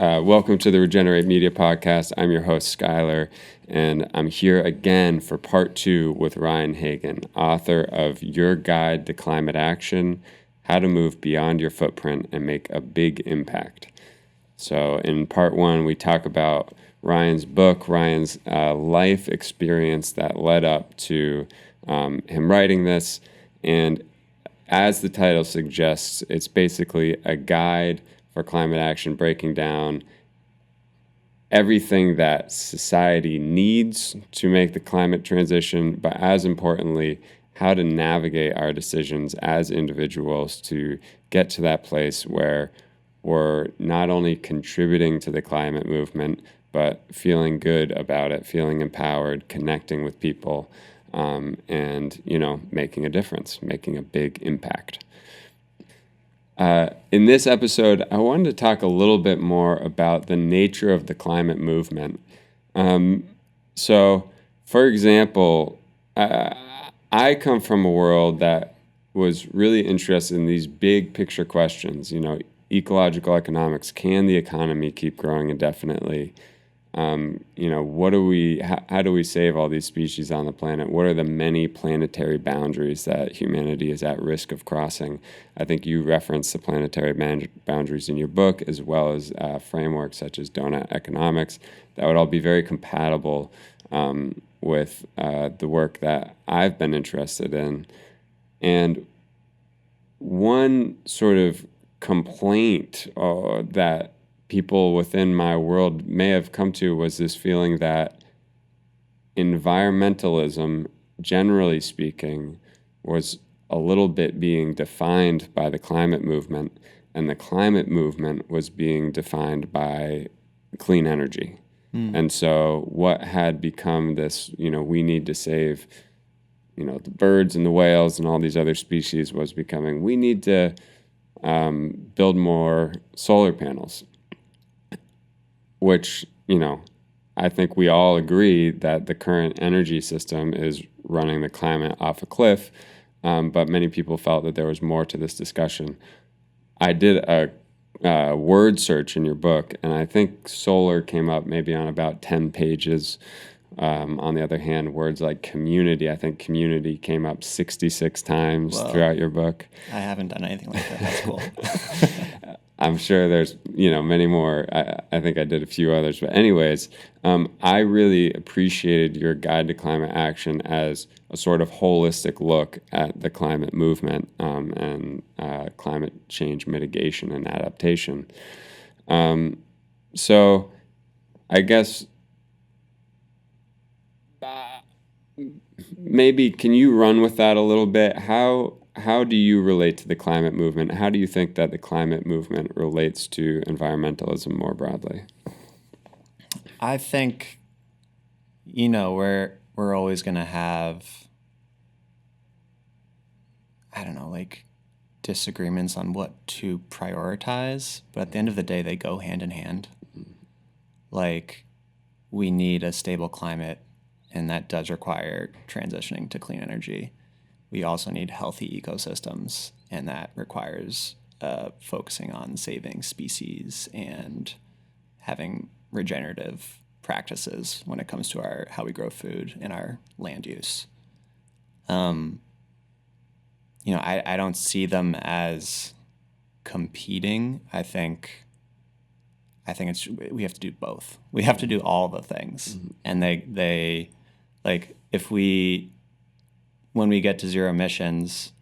Welcome to the Regenerate Media Podcast. I'm your host, Skyler, and I'm here again for part 2 with Ryan Hagen, author of Your Guide to Climate Action, How to Move Beyond Your Footprint and Make a Big Impact. So in part 1, we talk about Ryan's book, Ryan's life experience that led up to him writing this. And as the title suggests, it's basically a guide for climate action, breaking down everything that society needs to make the climate transition, but as importantly, how to navigate our decisions as individuals to get to that place where we're not only contributing to the climate movement, but feeling good about it, feeling empowered, connecting with people, and, making a difference, making a big impact. In this episode, I wanted to talk a little bit more about the nature of the climate movement. So, for example, I come from a world that was really interested in these big picture questions, ecological economics. Can the economy keep growing indefinitely? How do we save all these species on the planet? What are the many planetary boundaries that humanity is at risk of crossing? I think you reference the planetary boundaries in your book, as well as frameworks such as donut economics that would all be very compatible with the work that I've been interested in. And one sort of complaint that people within my world may have come to was this feeling that environmentalism, generally speaking, was a little bit being defined by the climate movement, and the climate movement was being defined by clean energy. And so what had become this, we need to save, the birds and the whales and all these other species was becoming, we need to build more solar panels. Which, I think we all agree that the current energy system is running the climate off a cliff, but many people felt that there was more to this discussion. I did a word search in your book, and I think solar came up maybe on about 10 pages. On the other hand, words like community, I think community came up 66 times throughout your book. I haven't done anything like that. That's cool. I'm sure there's, many more. I think I did a few others. But anyways, I really appreciated your guide to climate action as a sort of holistic look at the climate movement and climate change mitigation and adaptation. So I guess maybe can you run with that a little bit? How do you relate to the climate movement? How do you think that the climate movement relates to environmentalism more broadly? I think, we're always going to have, disagreements on what to prioritize, but at the end of the day, they go hand in hand. We need a stable climate, and that does require transitioning to clean energy. We also need healthy ecosystems, and that requires focusing on saving species and having regenerative practices when it comes to how we grow food and our land use. I don't see them as competing. I think we have to do both. We have to do all the things, and they when we get to zero emissions,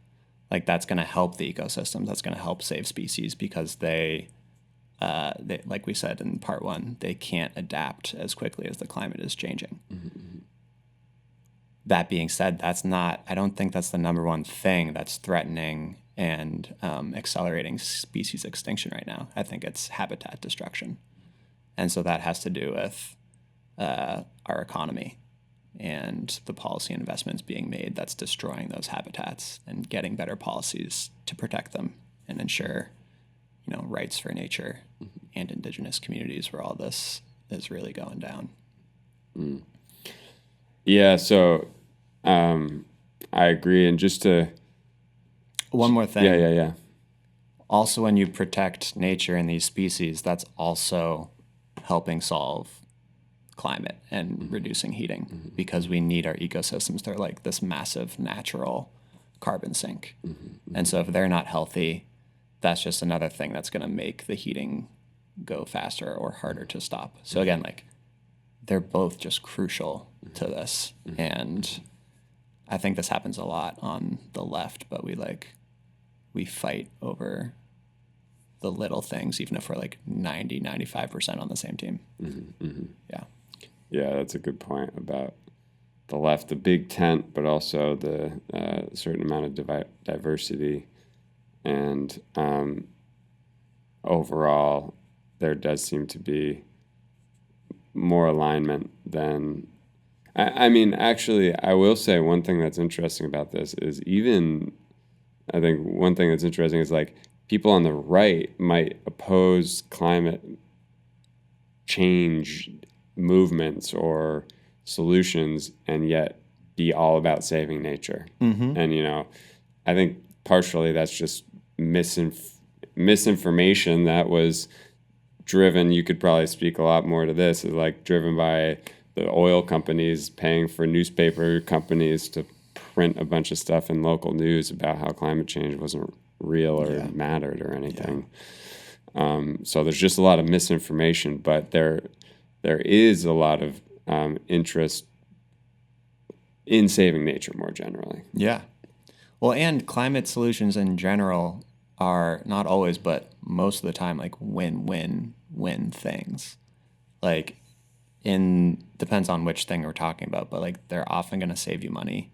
that's going to help the ecosystems. That's going to help save species because they, like we said in part 1, they can't adapt as quickly as the climate is changing. Mm-hmm. That being said, I don't think that's the number one thing that's threatening and accelerating species extinction right now. I think it's habitat destruction. And so that has to do with our economy and the policy investments being made that's destroying those habitats, and getting better policies to protect them and ensure, rights for nature and indigenous communities where all this is really going down. Yeah, so I agree. And just to... One more thing. Yeah. also when you protect nature and these species, that's also helping solve climate and reducing heating because we need our ecosystems. They're like this massive natural carbon sink. And so if they're not healthy, that's just another thing that's going to make the heating go faster or harder to stop. So again, like they're both just crucial to this. And I think this happens a lot on the left, but we fight over the little things, even if we're like 95% on the same team. Yeah. Yeah, that's a good point about the left, the big tent, but also the certain amount of diversity. And overall, there does seem to be more alignment than. I mean, actually, I will say one thing that's interesting about this is I think one thing that's interesting is like people on the right might oppose climate change movements or solutions and yet be all about saving nature. And, I think partially that's just misinformation that was driven. You could probably speak a lot more to this, is like driven by the oil companies paying for newspaper companies to print a bunch of stuff in local news about how climate change wasn't real or mattered or anything. So there's just a lot of misinformation, but there is a lot of interest in saving nature more generally. Yeah. Well, and climate solutions in general are not always, but most of the time, like win-win-win things. Like depends on which thing we're talking about, but like they're often going to save you money.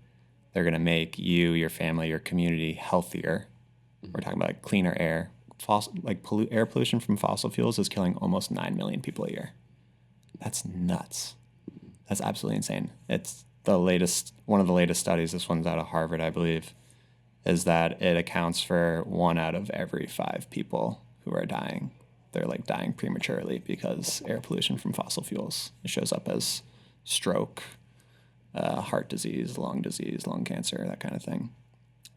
They're going to make you, your family, your community healthier. We're talking about like cleaner air. Air pollution from fossil fuels is killing almost 9 million people a year. That's nuts. That's absolutely insane. It's one of the latest studies, this one's out of Harvard, I believe, is that it accounts for 1 out of every 5 people who are dying. They're like dying prematurely because air pollution from fossil fuels. It shows up as stroke, heart disease, lung cancer, that kind of thing.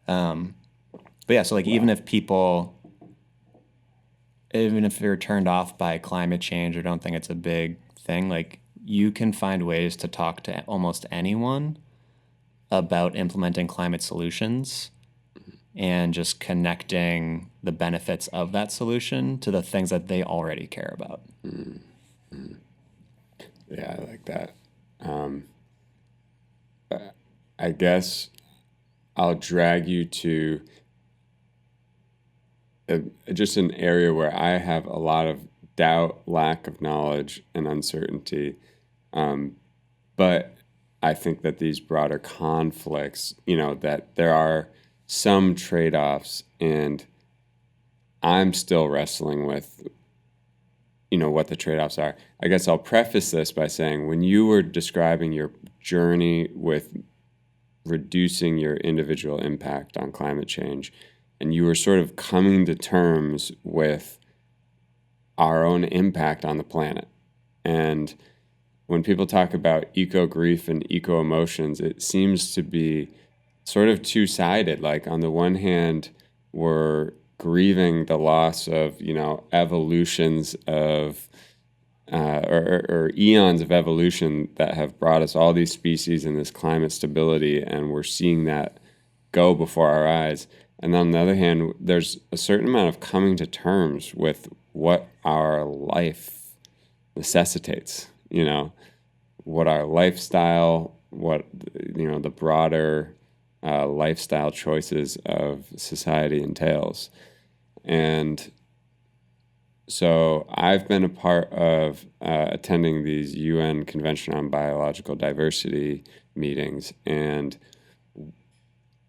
But yeah, so like even if you're turned off by climate change or don't think it's a big thing, like you can find ways to talk to almost anyone about implementing climate solutions and just connecting the benefits of that solution to the things that they already care about. Yeah, I like that. I guess I'll drag you to just an area where I have a lot of doubt, lack of knowledge, and uncertainty. But I think that these broader conflicts, that there are some trade-offs, and I'm still wrestling with, what the trade-offs are. I guess I'll preface this by saying when you were describing your journey with reducing your individual impact on climate change, and you were sort of coming to terms with our own impact on the planet. And when people talk about eco-grief and eco-emotions, it seems to be sort of two-sided. Like on the one hand, we're grieving the loss of, evolutions of, or eons of evolution that have brought us all these species and this climate stability, and we're seeing that go before our eyes. And on the other hand, there's a certain amount of coming to terms with what our life necessitates, what our lifestyle, what, the broader lifestyle choices of society entails. And so I've been a part of attending these UN Convention on Biological Diversity meetings, and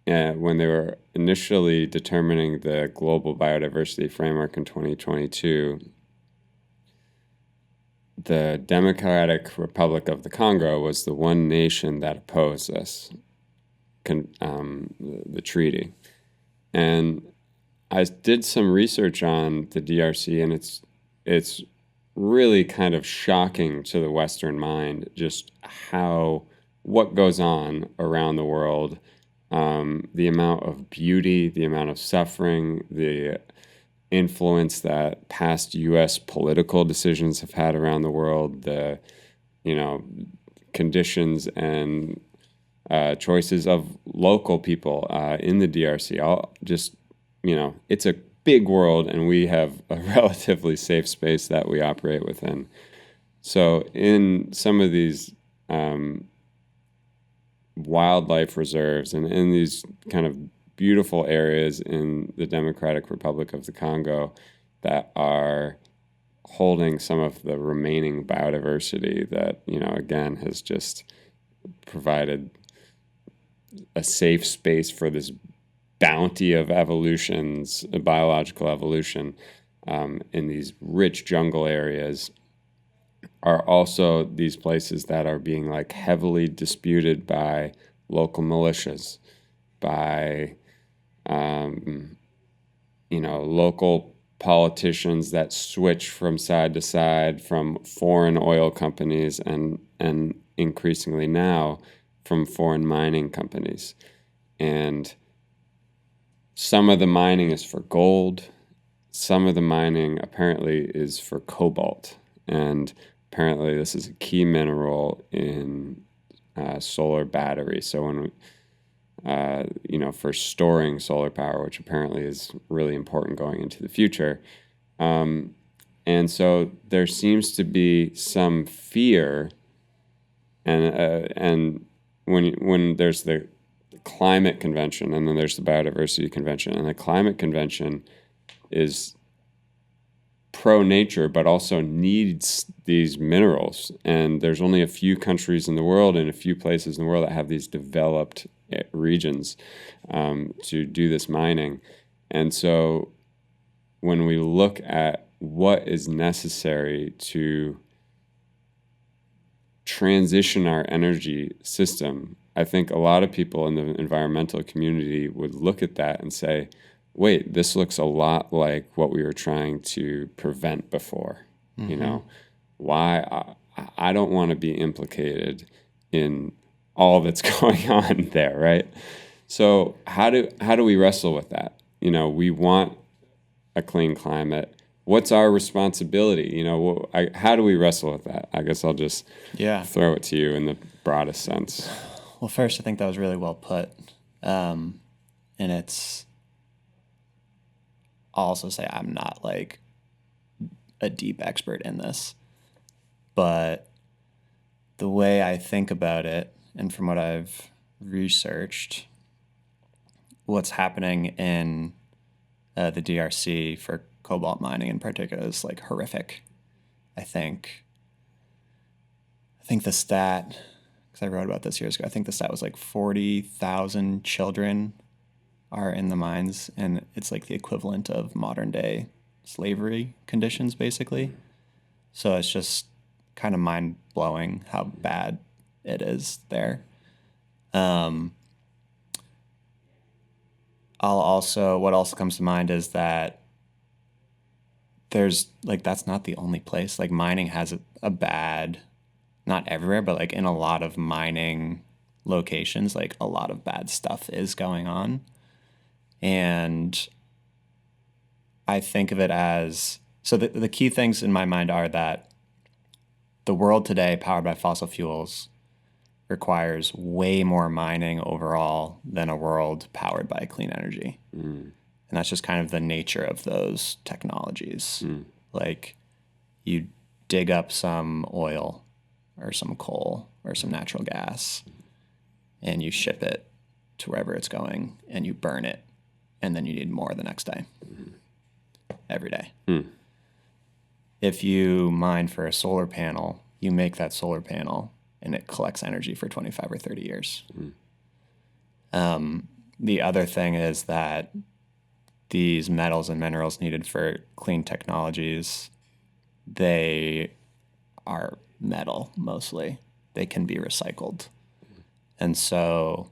when they were initially determining the global biodiversity framework in 2022, the Democratic Republic of the Congo was the one nation that opposed this, the treaty. And I did some research on the DRC, and it's really kind of shocking to the Western mind just what goes on around the world. The amount of beauty, the amount of suffering, the influence that past U.S. political decisions have had around the world, the, you know, conditions and choices of local people in the DRC. All just, you know, it's a big world, and we have a relatively safe space that we operate within. So in some of these wildlife reserves and in these kind of beautiful areas in the Democratic Republic of the Congo that are holding some of the remaining biodiversity that, you know, again, has just provided a safe space for this bounty of evolutions, biological evolution, in these rich jungle areas, are also these places that are being like heavily disputed by local militias, by you know, local politicians that switch from side to side from foreign oil companies and increasingly now from foreign mining companies. And some of the mining is for gold. Some of the mining apparently is for cobalt. And apparently this is a key mineral in solar batteries. So when you know, for storing solar power, which apparently is really important going into the future. And so there seems to be some fear, and when there's the climate convention and then there's the biodiversity convention, and the climate convention is pro-nature but also needs these minerals, and there's only a few countries in the world and a few places in the world that have these developed regions to do this mining. And so when we look at what is necessary to transition our energy system, I think a lot of people in the environmental community would look at that and say, wait, this looks a lot like what we were trying to prevent before. Mm-hmm. You know, why I don't want to be implicated in all that's going on there, right? So how do we wrestle with that? You know, we want a clean climate. What's our responsibility? You know, how do we wrestle with that? I guess I'll just throw it to you in the broadest sense. Well, first, I think that was really well put. And I'll also say I'm not like a deep expert in this, but the way I think about it, and from what I've researched, what's happening in the DRC for cobalt mining in particular is like horrific. I think the stat, because I wrote about this years ago, I think the stat was like 40,000 children are in the mines, and it's like the equivalent of modern day slavery conditions, basically. So it's just kind of mind blowing how bad it is there. What also comes to mind is that there's like, that's not the only place. Like mining has a bad, not everywhere, but like in a lot of mining locations, like a lot of bad stuff is going on. And I think of it as, so the key things in my mind are that the world today powered by fossil fuels requires way more mining overall than a world powered by clean energy. And that's just kind of the nature of those technologies. Like you dig up some oil or some coal or some natural gas and you ship it to wherever it's going and you burn it, and then you need more the next day, every day. If you mine for a solar panel, you make that solar panel and it collects energy for 25 or 30 years. The other thing is that these metals and minerals needed for clean technologies, they are metal mostly. They can be recycled. And so,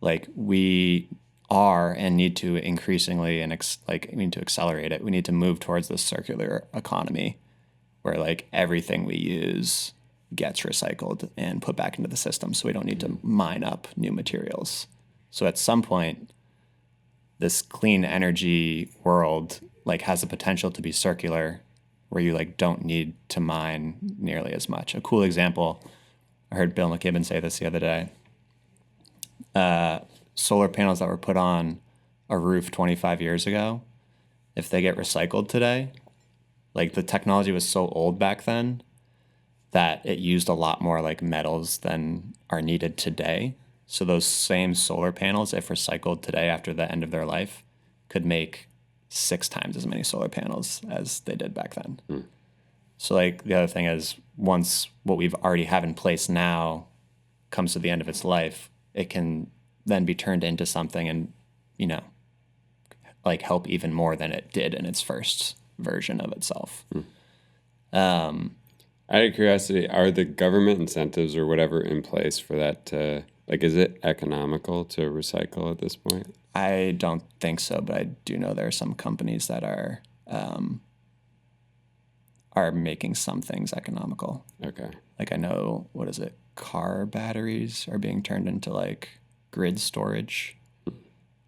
like we are and need to increasingly and we need to accelerate it. We need to move towards this circular economy where like everything we use gets recycled and put back into the system, so we don't need to mine up new materials. So at some point, this clean energy world like has the potential to be circular, where you like don't need to mine nearly as much. A cool example, I heard Bill McKibben say this the other day. Solar panels that were put on a roof 25 years ago, if they get recycled today, like the technology was so old back then that it used a lot more like metals than are needed today. So those same solar panels, if recycled today after the end of their life, could make 6 times as many solar panels as they did back then. So like the other thing is, once what we've already have in place now comes to the end of its life, it can then be turned into something and, like help even more than it did in its first version of itself. Out of curiosity, are the government incentives or whatever in place for that to, like, is it economical to recycle at this point? I don't think so, but I do know there are some companies that are making some things economical. Okay. Like I know, what is it? Car batteries are being turned into like grid storage.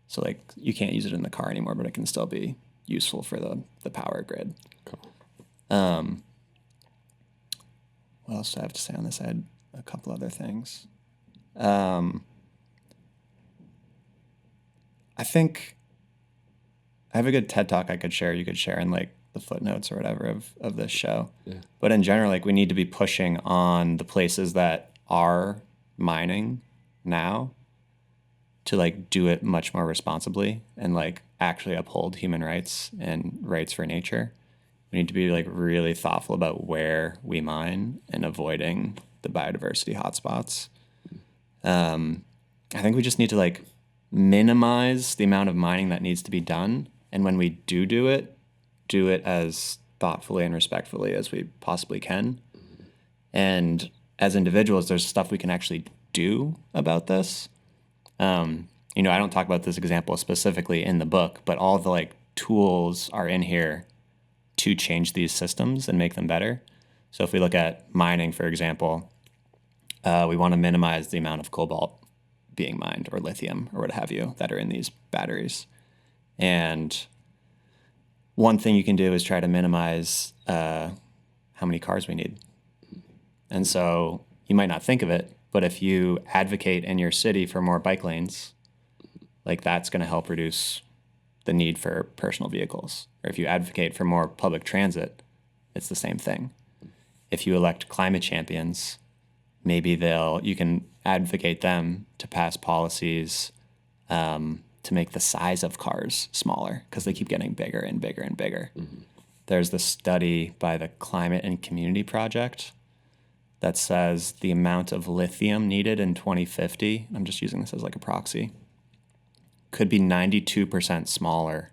So like you can't use it in the car anymore, but it can still be useful for the power grid. Cool. What else do I have to say on this? I had a couple other things. I think I have a good TED Talk I could share. You could share in like the footnotes or whatever of this show. Yeah. But in general, like we need to be pushing on the places that are mining now to like do it much more responsibly and like actually uphold human rights and rights for nature. We need to be like really thoughtful about where we mine and avoiding the biodiversity hotspots. I think we just need to like minimize the amount of mining that needs to be done. And when we do it as thoughtfully and respectfully as we possibly can. And as individuals, there's stuff we can actually do about this. I don't talk about this example specifically in the book, but all the like tools are in here to change these systems and make them better. So if we look at mining, for example, we want to minimize the amount of cobalt being mined or lithium or what have you that are in these batteries. And one thing you can do is try to minimize how many cars we need. And so you might not think of it, but if you advocate in your city for more bike lanes, like that's going to help reduce the need for personal vehicles. Or if you advocate for more public transit, it's the same thing. If you elect climate champions, maybe you can advocate them to pass policies to make the size of cars smaller because they keep getting bigger and bigger and bigger. Mm-hmm. There's this study by the Climate and Community Project that says the amount of lithium needed in 2050, I'm just using this as like a proxy, could be 92% smaller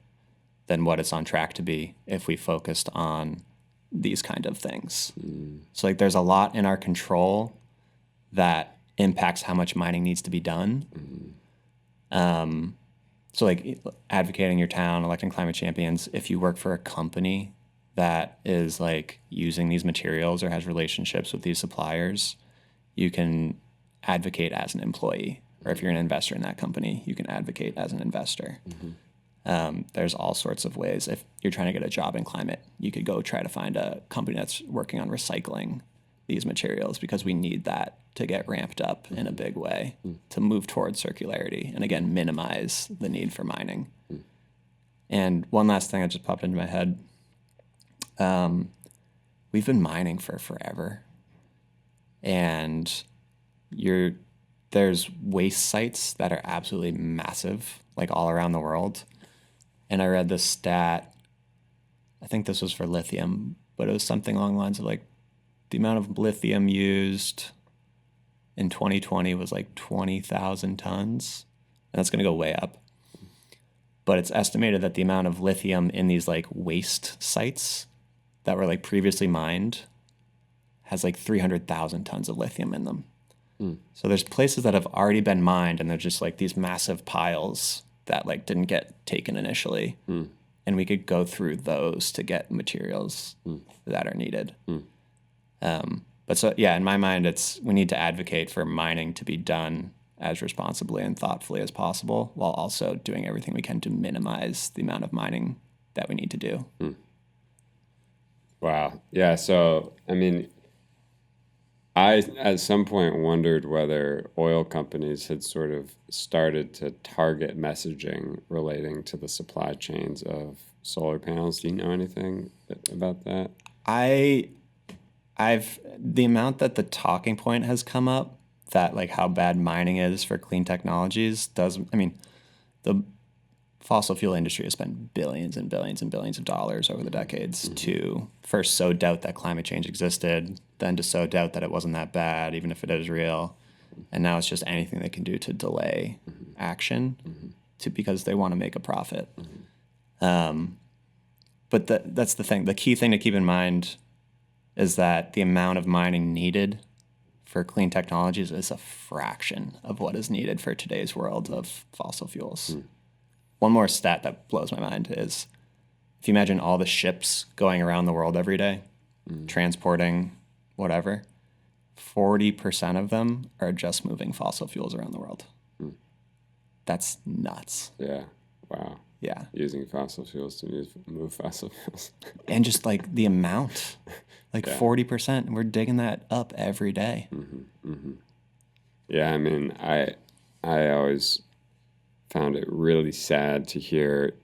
than what it's on track to be if we focused on these kind of things. So like there's a lot in our control that impacts how much mining needs to be done. So like advocating your town, electing climate champions, if you work for a company that is like using these materials or has relationships with these suppliers, you can advocate as an employee. Or if you're an investor in that company, you can advocate as an investor. Mm-hmm. There's all sorts of ways. If you're trying to get a job in climate, you could go try to find a company that's working on recycling these materials because we need that to get ramped up in a big way to move towards circularity and, again, minimize the need for mining. And one last thing that just popped into my head. We've been mining for forever. And there's waste sites that are absolutely massive, like all around the world. And I read this stat, I think this was for lithium, but it was something along the lines of like the amount of lithium used in 2020 was like 20,000 tons. And that's going to go way up. But it's estimated that the amount of lithium in these like waste sites that were like previously mined has like 300,000 tons of lithium in them. So there's places that have already been mined and they're just like these massive piles that like didn't get taken initially. And we could go through those to get materials that are needed. But so, yeah, in my mind, we need to advocate for mining to be done as responsibly and thoughtfully as possible, while also doing everything we can to minimize the amount of mining that we need to do. Wow. Yeah. So, I mean, I at some point wondered whether oil companies had sort of started to target messaging relating to the supply chains of solar panels. Do you know anything about that? I I've the amount that the talking point has come up that like how bad mining is for clean technologies does I mean the fossil fuel industry has spent billions and billions and billions of dollars over the decades to first sow doubt that climate change existed, then to sow doubt that it wasn't that bad, even if it is real. And now it's just anything they can do to delay action to because they want to make a profit. But that's the thing. The key thing to keep in mind is that the amount of mining needed for clean technologies is a fraction of what is needed for today's world of fossil fuels. One more stat that blows my mind is if you imagine all the ships going around the world every day, transporting whatever, 40% of them are just moving fossil fuels around the world. That's nuts. Yeah. Wow. Yeah. Using fossil fuels to move fossil fuels. And just like the amount, like 40%, we're digging that up every day. Yeah, I mean, I always found it really sad to hear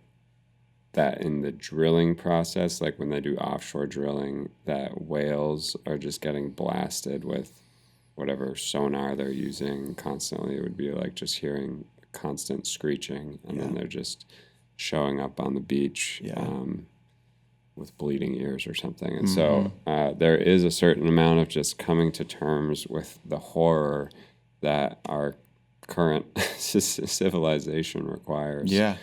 that in the drilling process, like when they do offshore drilling, that whales are just getting blasted with whatever sonar they're using constantly. It would be like just hearing constant screeching, and then they're just showing up on the beach with bleeding ears or something. And so there is a certain amount of just coming to terms with the horror that our current civilization requires. Yeah.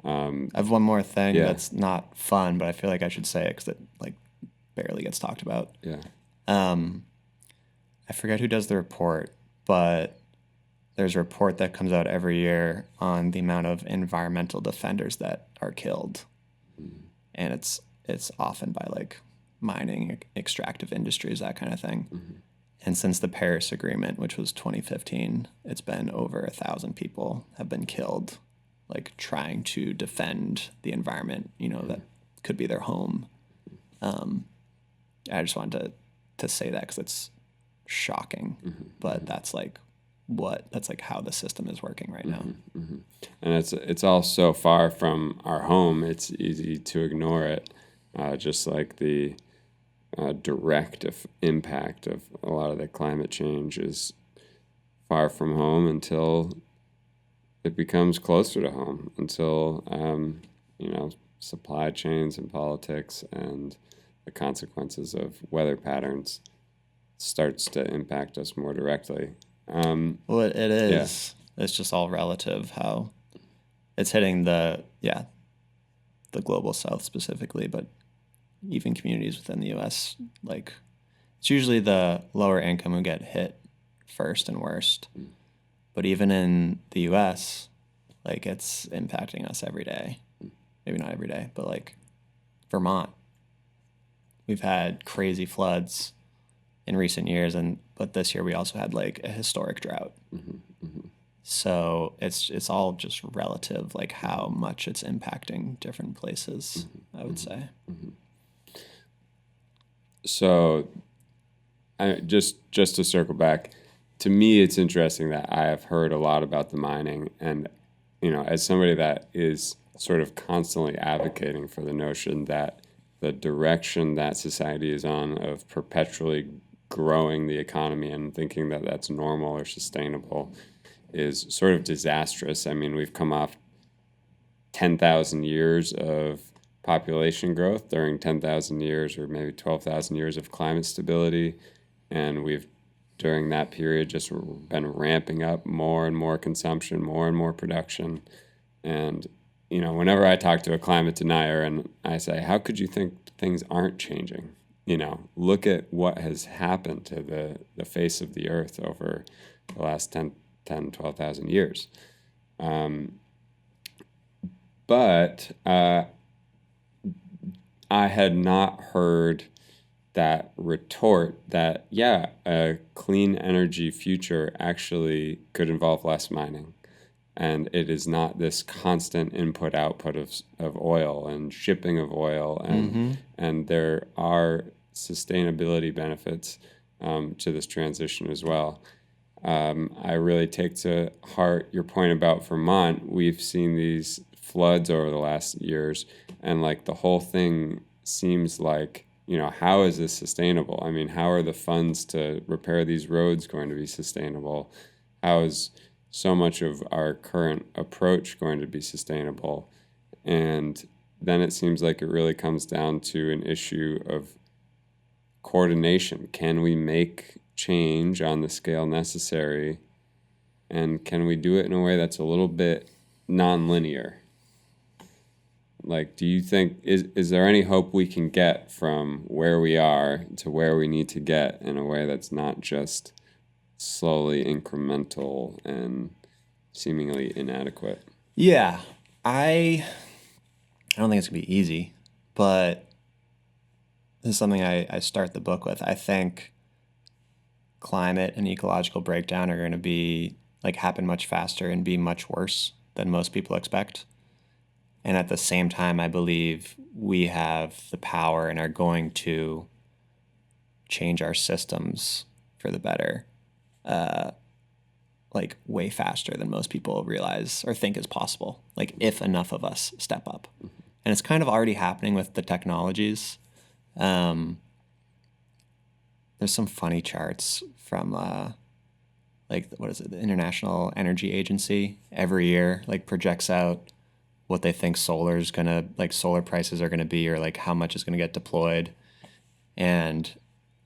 I have one more thing that's not fun, but I feel like I should say it because it like barely gets talked about. Yeah. I forget who does the report, but there's a report that comes out every year on the amount of environmental defenders that are killed, and it's often by like mining, extractive industries, that kind of thing. And since the Paris Agreement, which was 2015, it's been over 1,000 people have been killed, like trying to defend the environment, that could be their home. I just wanted to say that because it's shocking, but that's like how the system is working right now. And it's all so far from our home, it's easy to ignore it. Just like the direct impact of a lot of the climate change is far from home until it becomes closer to home, until supply chains and politics and the consequences of weather patterns starts to impact us more directly. Well, it is. Yeah. It's just all relative how it's hitting the global south specifically, but even communities within the U.S., like it's usually the lower income who get hit first and worst. But even in the U.S., like it's impacting us every day. Maybe not every day, but like Vermont, we've had crazy floods in recent years, but this year we also had like a historic drought. So it's all just relative, like how much it's impacting different places, I would say. So, just to circle back, to me, it's interesting that I have heard a lot about the mining, and as somebody that is sort of constantly advocating for the notion that the direction that society is on of perpetually growing the economy and thinking that that's normal or sustainable is sort of disastrous. I mean, we've come off 10,000 years of population growth during 10,000 years or maybe 12,000 years of climate stability. And we've, during that period, just been ramping up more and more consumption, more and more production. And, whenever I talk to a climate denier and I say, how could you think things aren't changing? Look at what has happened to the face of the earth over the last 12,000 years. But I had not heard that retort that, yeah, a clean energy future actually could involve less mining. And it is not this constant input output of oil and shipping of oil. And there are sustainability benefits to this transition as well. I really take to heart your point about Vermont. We've seen these floods over the last years, and like the whole thing seems like, how is this sustainable? I mean, how are the funds to repair these roads going to be sustainable? How is so much of our current approach going to be sustainable? And then it seems like it really comes down to an issue of coordination. Can we make change on the scale necessary? And can we do it in a way that's a little bit nonlinear? Like, do you think, is there any hope we can get from where we are to where we need to get in a way that's not just slowly incremental and seemingly inadequate? Yeah, I don't think it's gonna be easy, but this is something I start the book with. I think climate and ecological breakdown are going to be like happen much faster and be much worse than most people expect. And at the same time, I believe we have the power and are going to change our systems for the better, like way faster than most people realize or think is possible, like if enough of us step up. And it's kind of already happening with the technologies. There's some funny charts from like what is it, the International Energy Agency every year like projects out what they think solar prices are gonna be, or like how much is gonna get deployed. And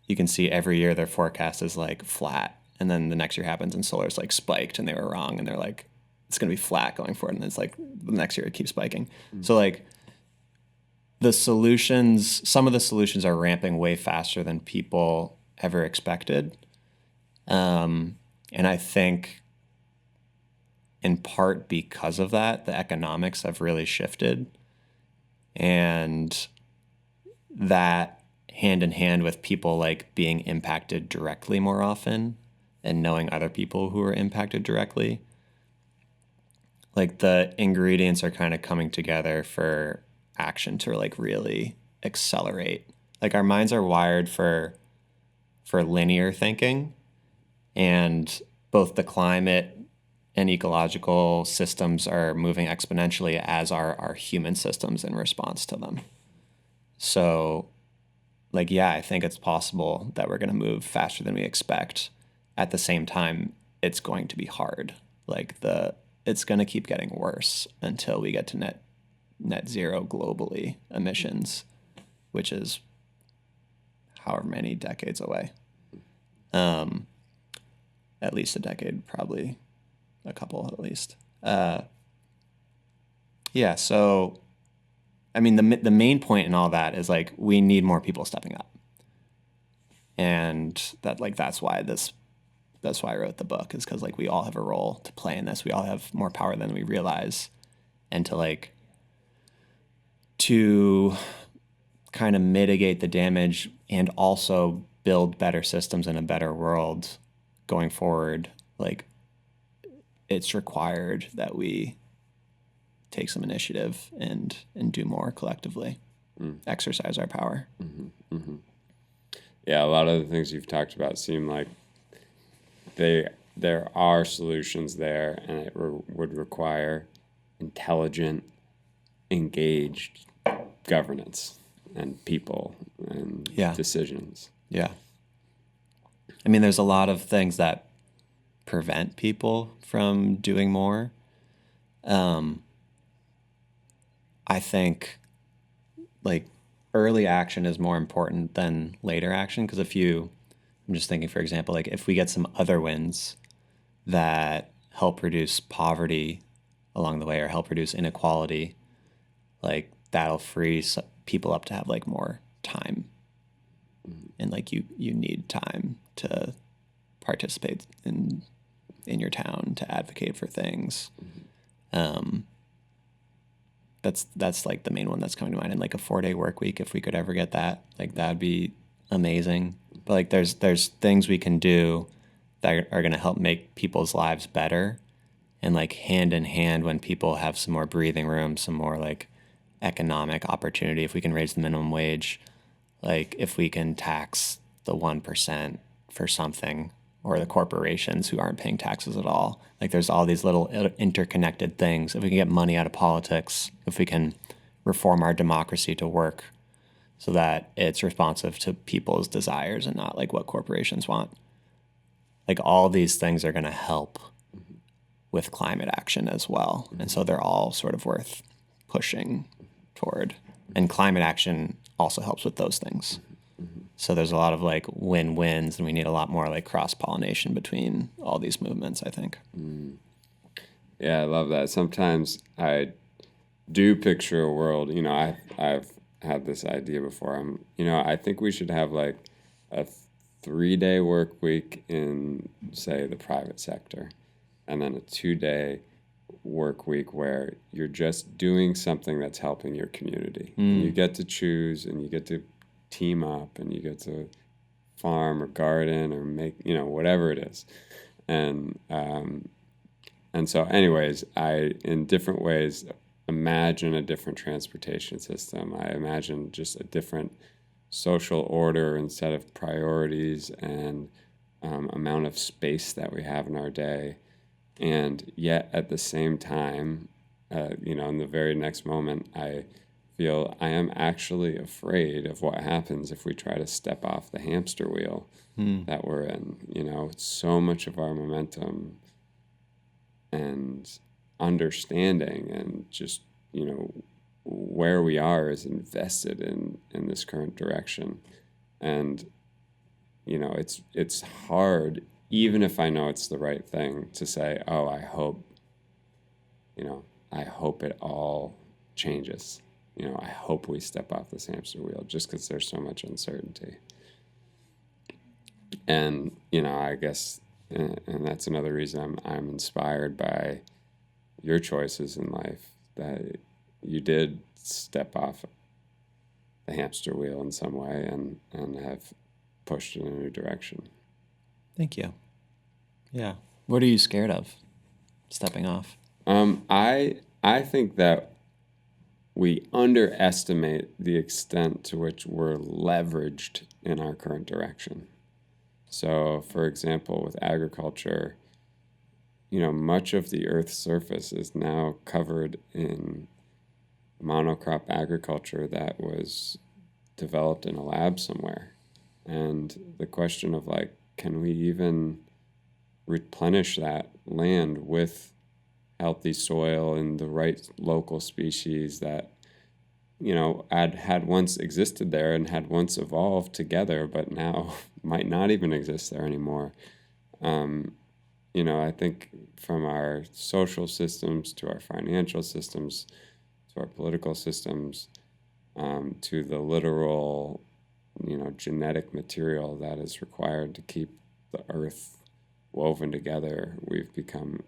you can see every year their forecast is like flat, and then the next year happens and solar's like spiked and they were wrong, and they're like it's gonna be flat going forward, and it's like the next year it keeps spiking. So like some of the solutions are ramping way faster than people ever expected. And I think in part because of that, the economics have really shifted. And that hand in hand with people like being impacted directly more often and knowing other people who are impacted directly, like the ingredients are kind of coming together for action to like really accelerate. Like our minds are wired for linear thinking, and both the climate and ecological systems are moving exponentially, as are our human systems in response to them. So like, yeah, I think it's possible that we're going to move faster than we expect. At the same time, it's going to be hard. Like it's going to keep getting worse until we get to net zero globally emissions, which is however many decades away. At least a decade, probably a couple at least. Yeah, so I mean the main point in all that is like we need more people stepping up. And that's why I wrote the book, is because like we all have a role to play in this. We all have more power than we realize, and to kind of mitigate the damage and also build better systems in a better world going forward, like it's required that we take some initiative and do more collectively, exercise our power. Yeah, a lot of the things you've talked about seem like there are solutions there, and it would require intelligent, engaged governance and people and decisions. Yeah. I mean, there's a lot of things that prevent people from doing more. I think like early action is more important than later action, because I'm just thinking, for example, like if we get some other wins that help reduce poverty along the way or help reduce inequality, like that'll free people up to have like more time. And like you need time to participate in your town, to advocate for things. That's like the main one that's coming to mind. And like a 4-day work week, if we could ever get that, like that'd be amazing. But like there's things we can do that are going to help make people's lives better, and like hand in hand, when people have some more breathing room, some more like economic opportunity, if we can raise the minimum wage, like if we can tax the 1% for something, or the corporations who aren't paying taxes at all. Like there's all these little interconnected things. If we can get money out of politics, if we can reform our democracy to work so that it's responsive to people's desires and not like what corporations want. Like all these things are going to help with climate action as well. And so they're all sort of worth pushing toward. And climate action also helps with those things. So there's a lot of like win-wins, and we need a lot more like cross-pollination between all these movements, I think. Yeah, I love that. Sometimes I do picture a world, I've had this idea before. I think we should have like a 3-day work week in, say, the private sector, and then a 2-day work week where you're just doing something that's helping your community. And you get to choose, and you get to team up, and you get to farm or garden or make, whatever it is. And so anyways, I, in different ways, imagine a different transportation system. I imagine just a different social order and set of priorities and amount of space that we have in our day. And yet at the same time, in the very next moment, I feel I am actually afraid of what happens if we try to step off the hamster wheel that we're in. So much of our momentum and understanding and just, where we are is invested in this current direction. And, it's hard, even if I know it's the right thing, to say, oh, I hope it all changes. I hope we step off this hamster wheel, just because there's so much uncertainty. And, I guess, and that's another reason I'm inspired by your choices in life, that you did step off the hamster wheel in some way and have pushed in a new direction. Thank you. Yeah. What are you scared of stepping off? I think that we underestimate the extent to which we're leveraged in our current direction. So, for example, with agriculture, much of the Earth's surface is now covered in monocrop agriculture that was developed in a lab somewhere. And the question of like, can we even replenish that land with healthy soil and the right local species that had once existed there and had once evolved together, but now might not even exist there anymore. I think from our social systems to our financial systems to our political systems, to the literal genetic material that is required to keep the earth woven together, we've become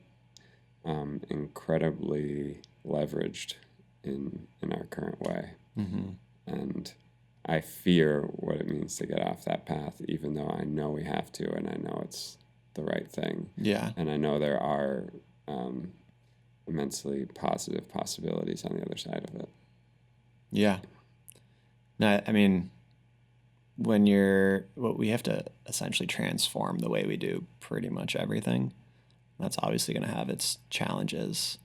incredibly leveraged in our current way. And I fear what it means to get off that path, even though I know we have to, and I know it's the right thing. Yeah. And I know there are immensely positive possibilities on the other side of it. Yeah. No, I mean, we have to essentially transform the way we do pretty much everything. That's obviously going to have its challenges.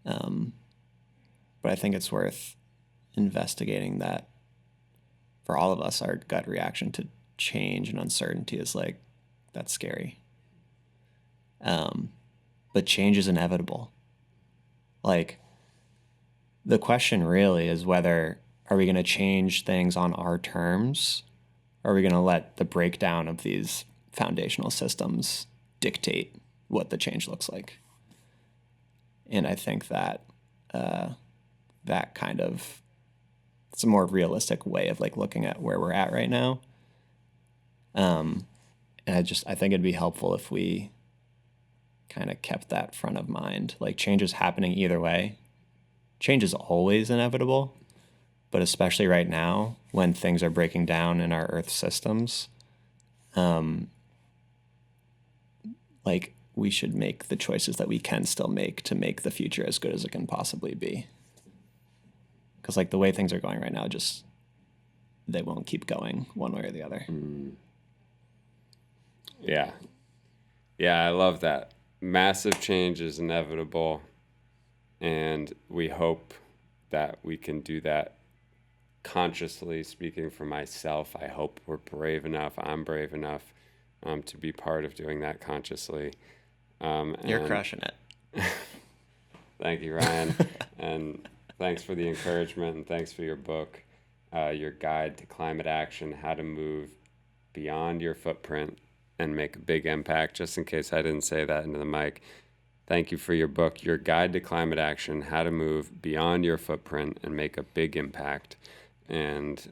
But I think it's worth investigating that. For all of us, our gut reaction to change and uncertainty is like, that's scary. But change is inevitable. Like, the question really is whether, are we going to change things on our terms, or are we going to let the breakdown of these foundational systems dictate what the change looks like? And I think that that kind of, it's a more realistic way of like looking at where we're at right now. And I think it'd be helpful if we kind of kept that front of mind. Like, change is happening either way. Change is always inevitable, but especially right now when things are breaking down in our Earth systems, like we should make the choices that we can still make to make the future as good as it can possibly be. Because like the way things are going right now, just they won't keep going one way or the other. Yeah. Yeah, I love that. Massive change is inevitable, and we hope that we can do that consciously. Speaking for myself, I hope we're brave enough, I'm brave enough to be part of doing that consciously. You're crushing it. Thank you, Ryan. And thanks for the encouragement, and thanks for your book, your guide to climate action, how to move beyond your footprint and make a big impact. Just in case I didn't say that into the mic, thank you for your book, Your Guide to Climate Action, How to Move Beyond Your Footprint and Make a Big Impact. And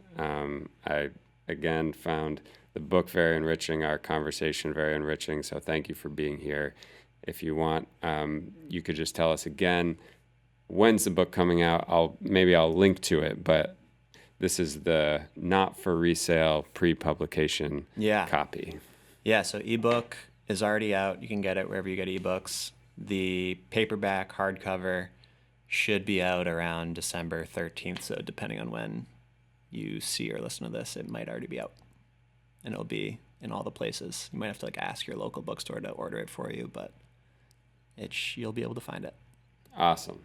I, again, found the book very enriching, our conversation very enriching. So thank you for being here. If you want, you could just tell us again, when's the book coming out? I'll link to it, but this is the not for resale pre-publication copy. Yeah, so ebook is already out. You can get it wherever you get ebooks. The paperback hardcover should be out around December 13th, so depending on when you see or listen to this, it might already be out. And it'll be in all the places. You might have to like ask your local bookstore to order it for you, but you'll be able to find it. Awesome.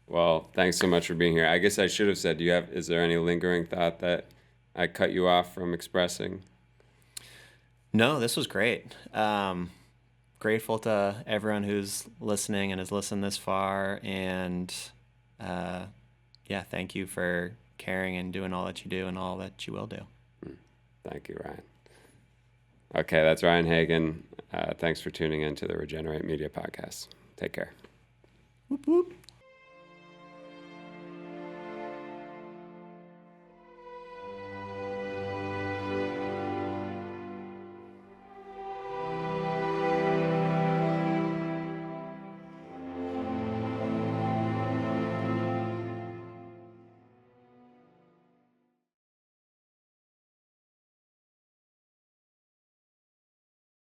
Well, thanks so much for being here. I guess I should have said, is there any lingering thought that I cut you off from expressing? No, this was great. Grateful to everyone who's listening and has listened this far. And thank you for caring and doing all that you do and all that you will do. Thank you, Ryan. Okay, that's Ryan Hagen. Thanks for tuning in to the Regenerate Media Podcast. Take care. Whoop, whoop.